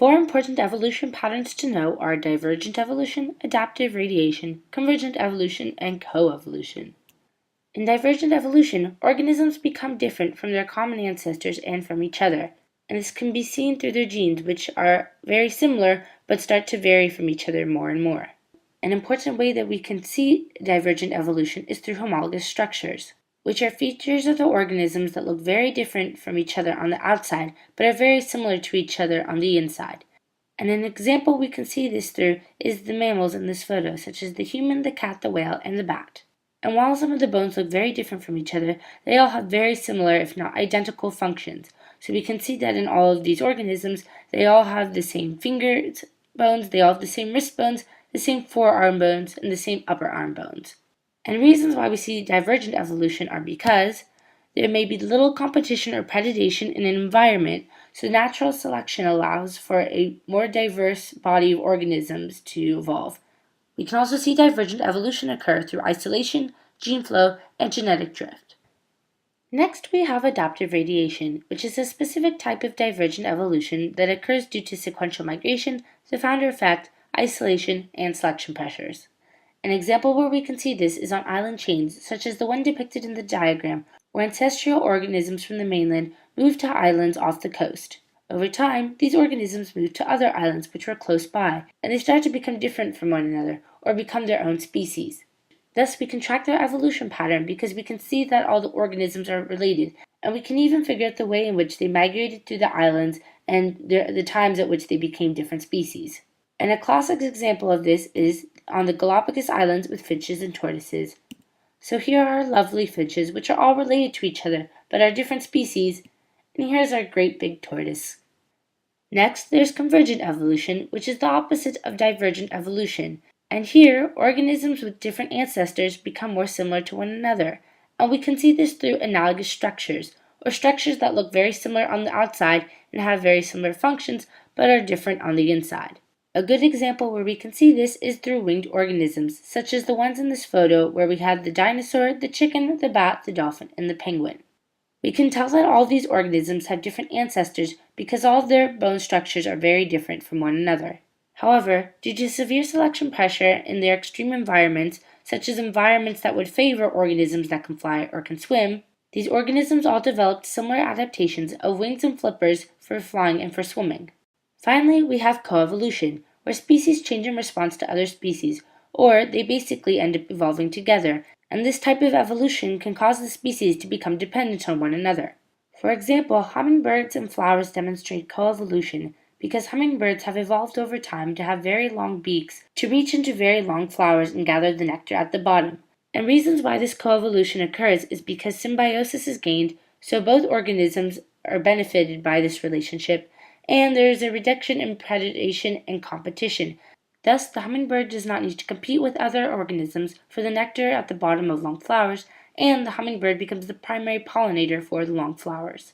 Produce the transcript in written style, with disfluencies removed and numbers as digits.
Four important evolution patterns to know are divergent evolution, adaptive radiation, convergent evolution, and coevolution. In divergent evolution, organisms become different from their common ancestors and from each other, and this can be seen through their genes, which are very similar but start to vary from each other more and more. An important way that we can see divergent evolution is through homologous structures, which are features of the organisms that look very different from each other on the outside, but are very similar to each other on the inside. And an example we can see this through is the mammals in this photo, such as the human, the cat, the whale, and the bat. And while some of the bones look very different from each other, they all have very similar, if not identical, functions. So we can see that in all of these organisms, they all have the same fingers bones, they all have the same wrist bones, the same forearm bones, and the same upper arm bones. And reasons why we see divergent evolution are because there may be little competition or predation in an environment, so natural selection allows for a more diverse body of organisms to evolve. We can also see divergent evolution occur through isolation, gene flow, and genetic drift. Next, we have adaptive radiation, which is a specific type of divergent evolution that occurs due to sequential migration, the founder effect, isolation, and selection pressures. An example where we can see this is on island chains, such as the one depicted in the diagram, where ancestral organisms from the mainland moved to islands off the coast. Over time, these organisms moved to other islands which were close by, and they started to become different from one another, or become their own species. Thus, we can track their evolution pattern because we can see that all the organisms are related, and we can even figure out the way in which they migrated through the islands and the times at which they became different species. And a classic example of this is on the Galapagos Islands with finches and tortoises. So here are our lovely finches, which are all related to each other, but are different species, and here's our great big tortoise. Next, there's convergent evolution, which is the opposite of divergent evolution. And here, organisms with different ancestors become more similar to one another. And we can see this through analogous structures, or structures that look very similar on the outside and have very similar functions, but are different on the inside. A good example where we can see this is through winged organisms, such as the ones in this photo where we have the dinosaur, the chicken, the bat, the dolphin, and the penguin. We can tell that all of these organisms have different ancestors because all of their bone structures are very different from one another. However, due to severe selection pressure in their extreme environments, such as environments that would favor organisms that can fly or can swim, these organisms all developed similar adaptations of wings and flippers for flying and for swimming. Finally, we have coevolution, where species change in response to other species, or they basically end up evolving together, and this type of evolution can cause the species to become dependent on one another. For example, hummingbirds and flowers demonstrate coevolution because hummingbirds have evolved over time to have very long beaks to reach into very long flowers and gather the nectar at the bottom. And reasons why this coevolution occurs is because symbiosis is gained, so both organisms are benefited by this relationship, and there is a reduction in predation and competition. Thus, the hummingbird does not need to compete with other organisms for the nectar at the bottom of long flowers, and the hummingbird becomes the primary pollinator for the long flowers.